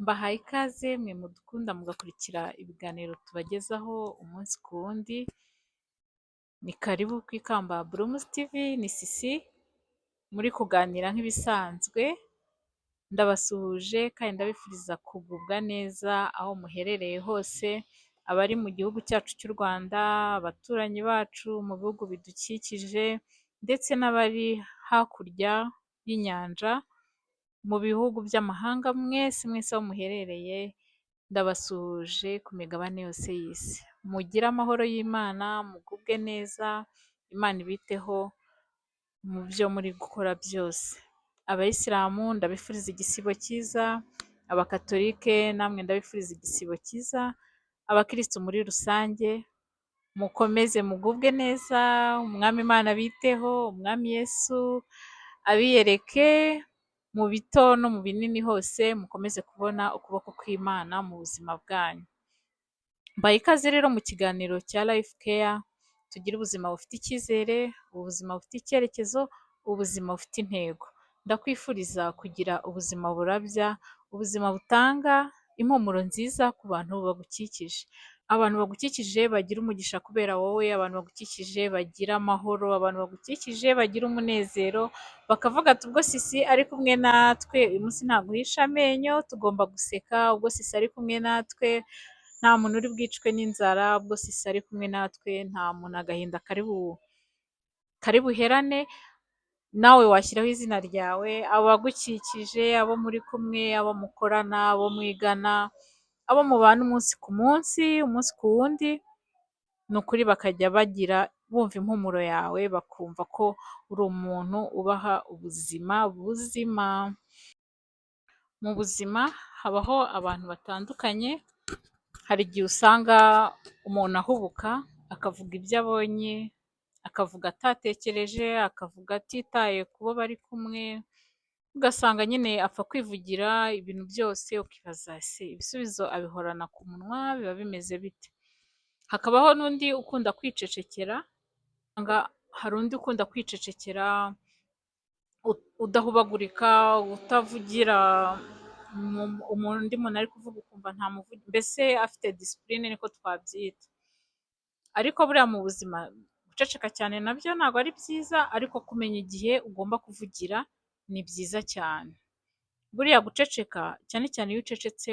Mbahaye ikaze mwe mudukunda mugakurikira ibiganiro tubagezaho umunsi ku wundi, ni karibu ku Ikamba Brooms TV, ni Sisi muri kuganira nk'ibisanzwe, ndabasuhuje kandi ndabifuriza kugubwa neza aho muherereye hose, abari mu gihugu cyacu cy'u Rwanda, abaturanyi bacu mu bihugu bidukikije ndetse n'abari hakurya y'inyanja mu bihugu by'amahanga, mwese aho muherereye ndabasuhuje ku migabane yose y'isi. Mugire amahoro y'Imana, mugubwe neza, Imana ibiteho mu byo muri gukora byose. Abayisilamu ndabifuriza igisibo cyiza, abakatolike namwe ndabifuriza igisibo cyiza, abakirisitu muri rusange mukomeze mugubwe neza, umwami Imana abiteho, umwami Yesu abiyereke mu bito no mu binini hose, mukomeze kubona ukuboko kw'Imana mu buzima bwanyu. Mbaye ikaze rero mu kiganiro cya Life Care, tugire ubuzima bufite icyizere, ubuzima bufite icyerekezo, ubuzima bufite intego. Ndakwifuriza kugira ubuzima burabya, ubuzima butanga impumuro nziza ku bantu bagukikije. Abantu bagukikije bagira umugisha kubera wowe, abantu bagukikije bagira amahoro, abantu bagukikije bagira umunezero, bakavuga ati ubwo Sisi ari kumwe natwe uyu munsi ntabwo uhisha amenyo, tugomba guseka, ubwo Sisi ari kumwe natwe nta muntu uri bwicwe n'inzara, ubwo Sisi ari kumwe natwe nta muntu agahinda kari buherane, nawe washyiraho izina ryawe, abagukikije, abo muri kumwe, abo mukorana, abo mwigana, abo mubana umunsi ku munsi, umunsi ku wundi, ni ukuri bakajya bumva impumuro yawe, bakumva ko uri umuntu ubaha ubuzima buzima. Mu buzima habaho abantu batandukanye, hari igihe usanga umuntu ahubuka akavuga ibyo abonye, akavuga atatekereje, akavuga atitaye ku bo bari kumwe, ugasanga nyine apfa kwivugira ibintu byose, ukibaza ese ibisubizo abihorana ku munwa biba bimeze bite? Hakabaho n'undi ukunda kwicecekera, hari undi ukunda kwicecekera, udahubagurika, utavugira undi muntu ari kuvuga ukumva ntamuvugira, mbese afite disipurine niko twabyita. Ariko buriya mu buzima guceceka cyane nabyo ntabwo ari byiza, ariko kumenya igihe ugomba kuvugira ni byiza cyane. Buriya guceceka cyane cyane iyo ucecetse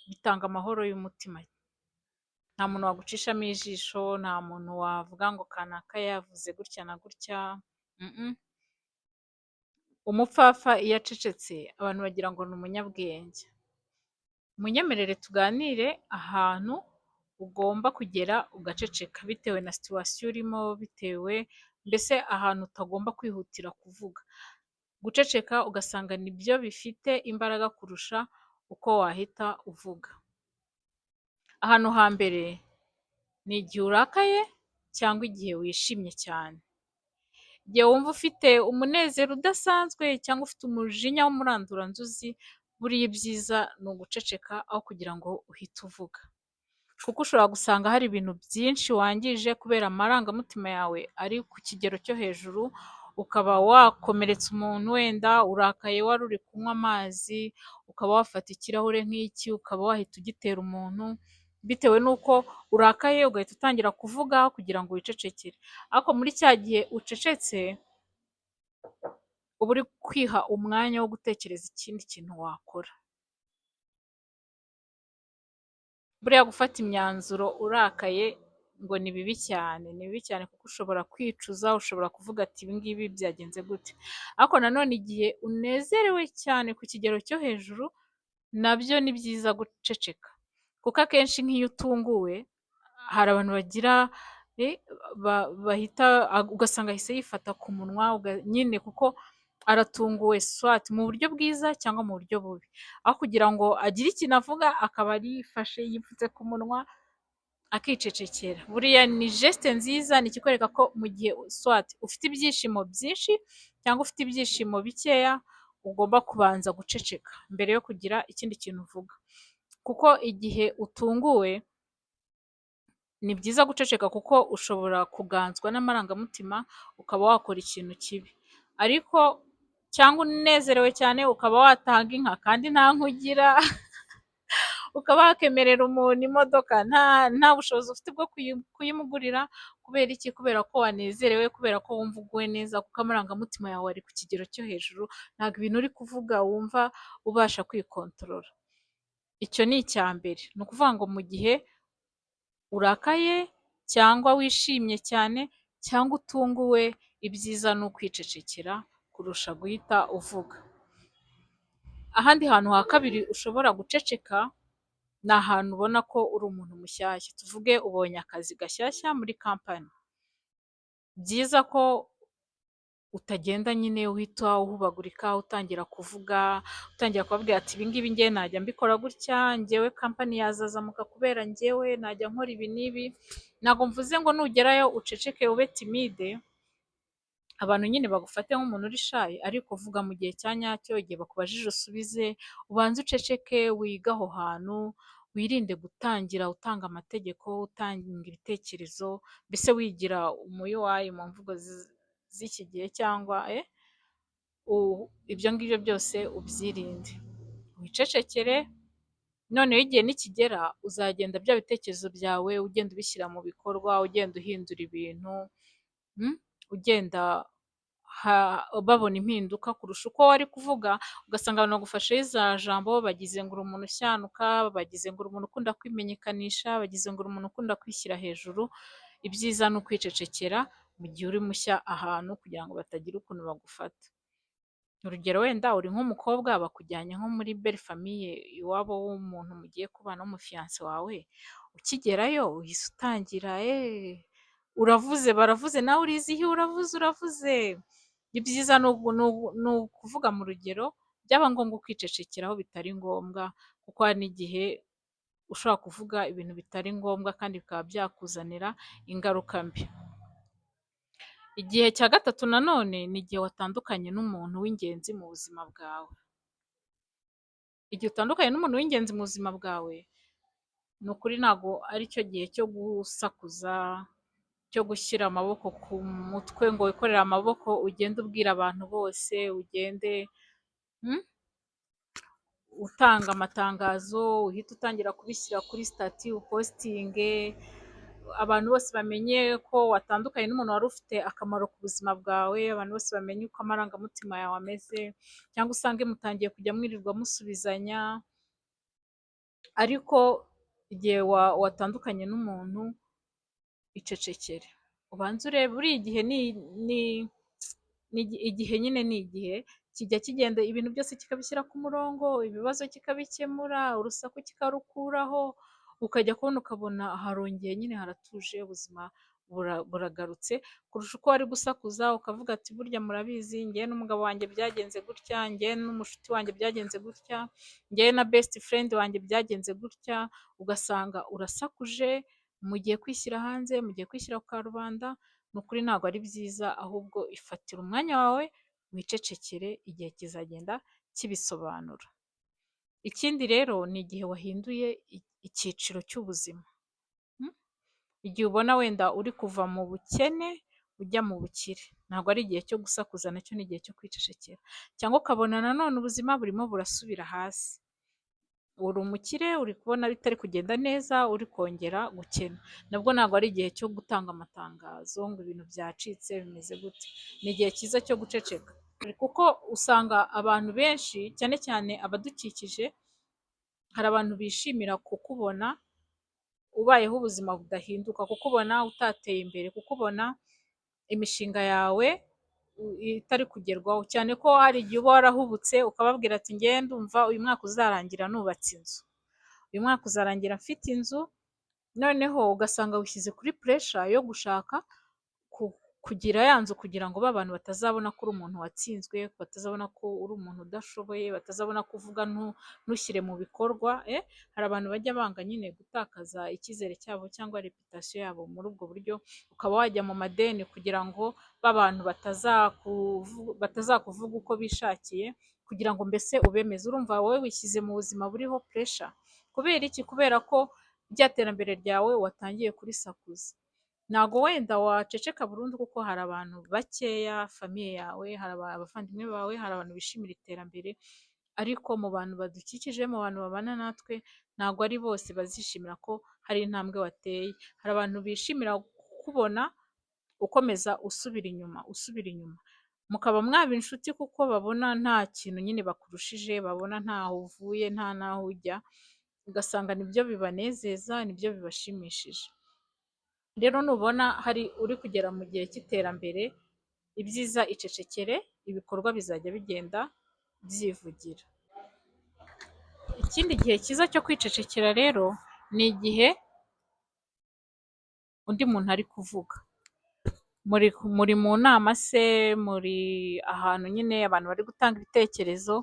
bitanga amahoro y'umutima. Nta muntu wagucishamo ijisho, nta muntu wavuga ngo kanaka yavuze gutya na gutya. Umupfapfa iyo acecetse abantu bagira ngo ni umunyabwenge. Munyemerere tuganire ahantu ugomba kugera ugaceceka bitewe na situwasiyo urimo, bitewe mbese ahantu utagomba kwihutira kuvuga. Guceceka ugasanga nibyo bifite imbaraga kurusha uko wahita uvuga. Ahantu hambere ni igihe urakaye cyangwa igihe wishimye cyane. Igihe wumva ufite umunezero udasanzwe cyangwa ufite umujinya w'umuranduranzuzi, buriya ibyiza ni uguceceka aho kugira ngo uhite uvuga. Kuko ushobora gusanga hari ibintu byinshi wangije kubera amarangamutima yawe ari ku kigero cyo hejuru, ukaba wakomeretsa umuntu, wenda urakaye wari uri kunywa amazi, ukaba wafata ikirahure nk'iki ukaba wahita ugitera umuntu, bitewe n'uko urakaye ugahita utangira kuvuga kugira ngo wicecekere. Ariko muri cya gihe ucecetse uba uri kwiha umwanya wo gutekereza ikindi kintu wakora. Buriya gufata imyanzuro urakaye ngo ni bibi cyane, ni bibi cyane kuko ushobora kwicuza, ushobora kuvuga ati ibi ngibi byagenze gute. Ariko nanone igihe unezerewe cyane ku kigero cyo hejuru, nabyo ni byiza guceceka. Kuko akenshi nk'iyo utunguwe, hari abantu bagira bahita ugasanga ahise yifata ku munwa, nyine kuko aratunguwe swati mu buryo bwiza cyangwa mu buryo bubi. Aho kugira ngo agire ikintu avuga akaba yifashe yipfutse ku munwa akicecekera. Buriya ni geste nziza, ni ikikwereka ko mu gihe swati ufite ibyishimo byinshi cyangwa ufite ibyishimo bikeya, ugomba kubanza guceceka mbere yo kugira ikindi kintu uvuga. Kuko igihe utunguwe ni byiza guceceka kuko ushobora kuganzwa n'amarangamutima ukaba wakora ikintu kibi. Ariko cyangwa unezerewe cyane ukaba watanga inka kandi nta nka ugira, ukaba wakemerera umuntu imodoka nta bushobozi ufite bwo kuyimugurira. Kubera iki? Kubera ko wanezerewe, kubera ko wumva uguwe neza, kuko amarangamutima yawe ari ku kigero cyo hejuru, ntabwo ibintu uri kuvuga wumva ubasha kwikontorora. Icyo ni icya mbere. Ni ukuvuga ngo mu gihe urakaye cyangwa wishimye cyane cyangwa utunguwe, ibyiza ni ukwicecekera kurusha guhita uvuga. Ahandi hantu ha kabiri ushobora guceceka ni ahantu ubona ko uri umuntu mushyashya. Tuvuge ubonye akazi gashyashya muri kampani. Byiza ko utagenda nyine uhita uhubagurika, utangira kuvuga, utangira kubabwira ati ibi ngibi njyewe najya mbikora gutya, njyewe kampani yazazamuka kubera njyewe najya nkora ibi n'ibi. Ntabwo mvuze ngo nugerayo uceceke ube timide, abantu nyine bagufate nk'umuntu uri shy, ariko vuga mu gihe cya nyacyo, igihe bakubajije usubize, ubanze uceceke, wige aho hantu, wirinde gutangira utanga amategeko, utanga ibitekerezo, mbese wigira umuyuwayi mu mvugo z'iki gihe, cyangwa ibyo ngibyo byose ubyirinde. Wicecekere, noneho igihe nikigera uzagenda bya bitekerezo byawe ugenda ubishyira mu bikorwa, ugenda uhindura ibintu, ugenda babona impinduka kurusha uko wari kuvuga, ugasanga abantu bagufasheho za jambo, bagize ngo uri umuntu ushyanuka, bagize ngo uri umuntu ukunda kwimenyekanisha, bagize ngo uri umuntu ukunda kwishyira hejuru. Ibyiza ni ukwicecekera mu gihe uri mushya ahantu, kugira ngo batagira ukuntu bagufata. Urugero, wenda uri nk'umukobwa bakujyanye nko muri belle famille, iwabo w'umuntu mugiye kubana w'umufiyanse wawe, ukigerayo uhise utangira uravuze, baravuze, nawe urizihiwe, uravuze. Ibyiza ni ukuvuga mu rugero, byaba ngombwa kwicecekera aho bitari ngombwa, kuko hari n'igihe ushobora kuvuga ibintu bitari ngombwa kandi bikaba byakuzanira ingaruka mbi. Igihe cya gatatu nanone ni igihe watandukanye n'umuntu w'ingenzi mu buzima bwawe. Igihe utandukanye n'umuntu w'ingenzi mu buzima bwawe, ni ukuri ntabwo ari cyo gihe cyo gusakuza, cyo gushyira amaboko ku mutwe ngo wikorere amaboko ugende ubwira abantu bose, ugende utanga amatangazo, uhita utangira kubishyira kuri stati, upositinge, abantu bose bamenye ko watandukanye n'umuntu wari ufite akamaro ku buzima bwawe, abantu bose bamenye uko amarangamutima yawe ameze, cyangwa usange mutangiye kujya mwirirwa musubizanya. Ariko igihe watandukanye n'umuntu, icecekere, ubanze urebe. Buriya igihe igihe nyine ni igihe kijya kigenda ibintu byose kikabishyira ku murongo, ibibazo kikabikemura, urusaku kikarukuraho, ukajya kubona ukabona harongeye nyine haratuje, ubuzima buragarutse, kurusha uko wari gusakuza ukavuga ati burya murabizi, njyewe n'umugabo wanjye byagenze gutya, njyewe n'umushuti wanjye byagenze gutya, njyewe na best friend wanjye byagenze gutya. Ugasanga urasakuje, mugiye kwishyira hanze, mugiye kwishyira ku karubanda. Ni ukuri ntabwo ari byiza, ahubwo ifatira umwanya wawe, wicecekere, igihe kizagenda kibisobanura. Ikindi rero ni igihe wahinduye icyiciro cy'ubuzima. Igihe ubona wenda uri kuva mu bukene ujya mu bukire, ntabwo ari igihe cyo gusakuza, nacyo ni igihe cyo kwicecekera. Cyangwa ukabona nanone ubuzima burimo burasubira hasi, uri umukire, uri kubona bitari kugenda neza, uri kongera gukena, nabwo ntabwo ari igihe cyo gutanga amatangazo ngo ibintu byacitse bimeze gute. Ni igihe cyiza cyo guceceka, kuko usanga abantu benshi, cyane cyane abadukikije, hari abantu bishimira kukubona ubayeho ubuzima budahinduka, kukubona utateye imbere, kukubona imishinga yawe itari kugerwaho, cyane ko hari igihe uba warahubutse ukababwira ati njyewe ndumva uyu mwaka uzarangira nubatse inzu, uyu mwaka uzarangira mfite inzu, noneho ugasanga wishyize kuri pressure yo gushaka kugira ya nzu, kugira ngo ba bantu batazabona ko uri umuntu watsinzwe, batazabona ko uri umuntu udashoboye, batazabona ko uvuga ntushyire mu bikorwa. Hari abantu bajya banga nyine gutakaza icyizere cyabo cyangwa reputation yabo muri ubwo buryo, ukaba wajya mu madeni kugira ngo ba bantu batazakuvuga uko bishakiye, kugira ngo mbese ubemeze. Urumva wowe wishyize mu buzima buriho pressure. Kubera iki? Kubera ko rya terambere ryawe watangiye kurisakuza. Ntabwo wenda waceceka burundu, kuko hari abantu bakeya, famiye yawe, hari abavandimwe bawe, hari abantu bishimira iterambere, ariko mu bantu badukikije, mu bantu babana natwe, ntabwo ari bose bazishimira ko hari intambwe wateye. Hari abantu bishimira kukubona ukomeza usubira inyuma, usubira inyuma. Mukaba mwaba inshuti kuko babona nta kintu nyine bakurushije, babona ntaho uvuye, nta n'aho ujya, ugasanga nibyo bibanezeza, nibyo bibashimishije. Rero nubona hari uri kugera mu gihe cy'iterambere, ibyiza icecekere, ibikorwa bizajya bigenda byivugira. Ikindi gihe cyiza cyo kwicecekera rero ni igihe undi muntu ari kuvuga. Muri mu nama se, muri ahantu nyine abantu bari gutanga ibitekerezo,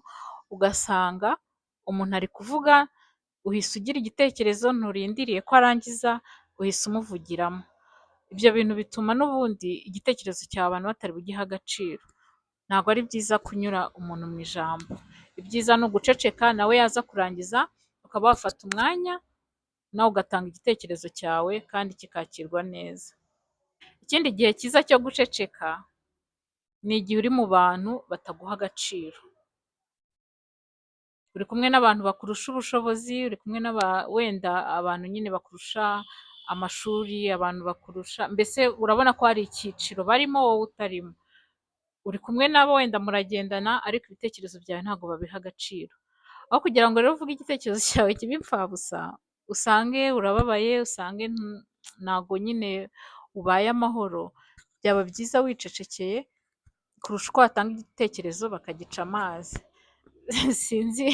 ugasanga umuntu ari kuvuga, uhise ugira igitekerezo nturindiriye ko arangiza, uhise umuvugiramo. Ibyo bintu bituma n'ubundi igitekerezo cyawe abantu batari bugihe agaciro. Ntabwo ari byiza kunyura umuntu mu ijambo. Ibyiza ni uguceceka, nawe yaza kurangiza ukaba wafata umwanya nawe ugatanga igitekerezo cyawe kandi kikakirwa neza. Ikindi gihe cyiza cyo guceceka ni igihe uri mu bantu bataguha agaciro. Uri kumwe n'abantu bakurusha ubushobozi, uri kumwe wenda abantu nyine bakurusha amashuri, abantu bakurusha, mbese urabona ko hari icyiciro barimo wowe utarimo. Uri kumwe nabo wenda muragendana ariko ibitekerezo byawe ntabwo babiha agaciro. Aho kugira ngo rero uvuge igitekerezo cyawe kibe imfabusa, usange urababaye, usange ntabwo nyine ubaye amahoro, byaba byiza wicecekeye kurusha uko watanga igitekerezo bakagica amazi. Sinzi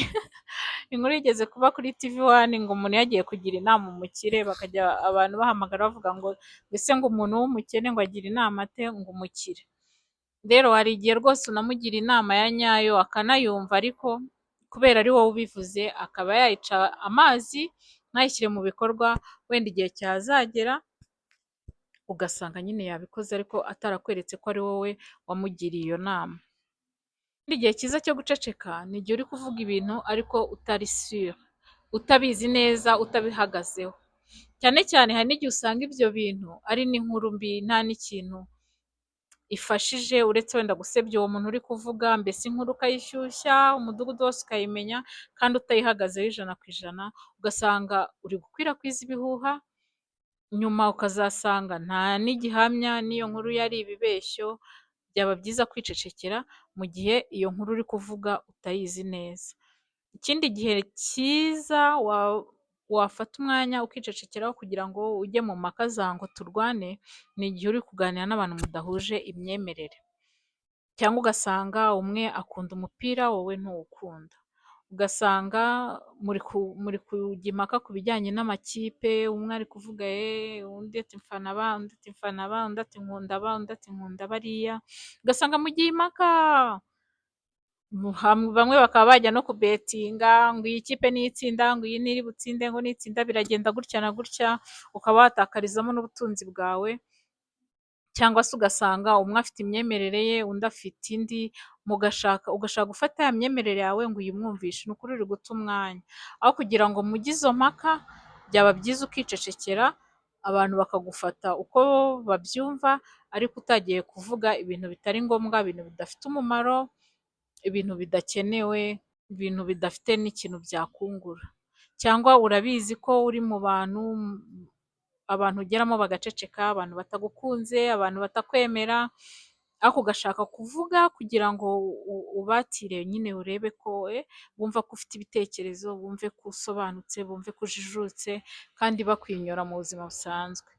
inkuru igeze kuba kuri TV1 ngo umuntu yagiye kugira inama umukire, bakajya abantu bahamagara bavuga ngo mbese ngo umuntu w'umukene ngo agira inama ate ngo umukire. Rero hari igihe rwose unamugira inama ya nyayo akanayumva, ariko kubera ari wowe ubivuze akaba yayica amazi ntayishyire mu bikorwa, wenda igihe cyazagera ugasanga nyine yabikoze ariko atarakweretse ko ari wowe wamugiriye iyo nama. Igihe cyiza cyo guceceka ni igihe uri kuvuga ibintu ariko utari sure, utabizi neza, utabihagazeho. Cyane cyane hari n'igihe usanga ibyo bintu ari n'inkuru mbi, nta n'ikintu ifashije uretse wenda gusebya uwo muntu uri kuvuga, mbese inkuru ukayishyushya, umudugudu wose ukayimenya kandi utayihagazeho ijana ku ijana, ugasanga uri gukwirakwiza ibihuha, nyuma ukazasanga nta n'igihamya n'iyo nkuru yari ibibeshyo. Byaba byiza kwicecekera mu gihe iyo nkuru uri kuvuga utayizi neza. Ikindi gihe cyiza wafata umwanya ukicecekeraho kugira ngo ujye mu mpaka za ngo turwane, ni igihe uri kuganira n'abantu mudahuje imyemerere, cyangwa ugasanga umwe akunda umupira wowe ntuwukunda, ugasanga muri kujya impaka ku bijyanye n'amakipe, umwe ari kuvuga undi ati mfana aba, undi ati mfana aba, undi ati nkunda aba, undi ati nkunda bariya, ugasanga mugiye impaka. Bamwe bakaba bajya no kubetinga ngo iyi kipe niyo itsinda, ngo iyi ntiri butsinde, ngo nitsinda biragenda gutya na gutya, ukaba watakarizamo n'ubutunzi bwawe. Cyangwa se ugasanga umwe afite imyemerere ye, undi afite indi, ugashaka gufata ya myemerere yawe ngo uyimwumvishe, ni ukuri uri guta umwanya. Aho kugira ngo mujye izo mpaka, byaba byiza ukicecekera, abantu bakagufata uko babyumva, ariko utagiye kuvuga ibintu bitari ngombwa, ibintu bidafite umumaro, ibintu bidakenewe, ibintu bidafite n'ikintu byakungura. Cyangwa urabizi ko uri mu bantu ugeramo bagaceceka, abantu batagukunze, abantu batakwemera, ariko ugashaka kuvuga kugira ngo ubatire nyine urebe ko bumva ko ufite ibitekerezo, bumve ko usobanutse, bumve ko ujijutse, kandi bakwinyura mu buzima busanzwe.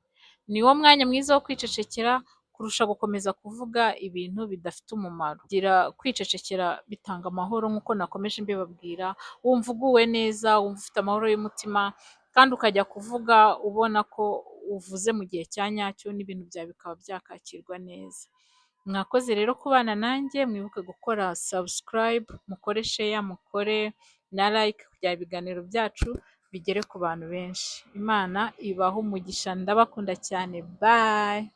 Ni wo mwanya mwiza wo kwicecekera kurusha gukomeza kuvuga ibintu bidafite umumaro. Kwicecekera bitanga amahoro nk'uko nakomeje mbibabwira, wumva uguwe neza, wumva ufite amahoro y'umutima, kandi ukajya kuvuga ubona ko uvuze mu gihe cya nyacyo n'ibintu byawe bikaba byakakirwa neza. Mwakoze rero kubana nanjye, mwibuke gukora subscribe, mukore share, mukore na like kugira ibiganiro byacu bigere ku bantu benshi. Imana ibahe umugisha, ndabakunda cyane, bye.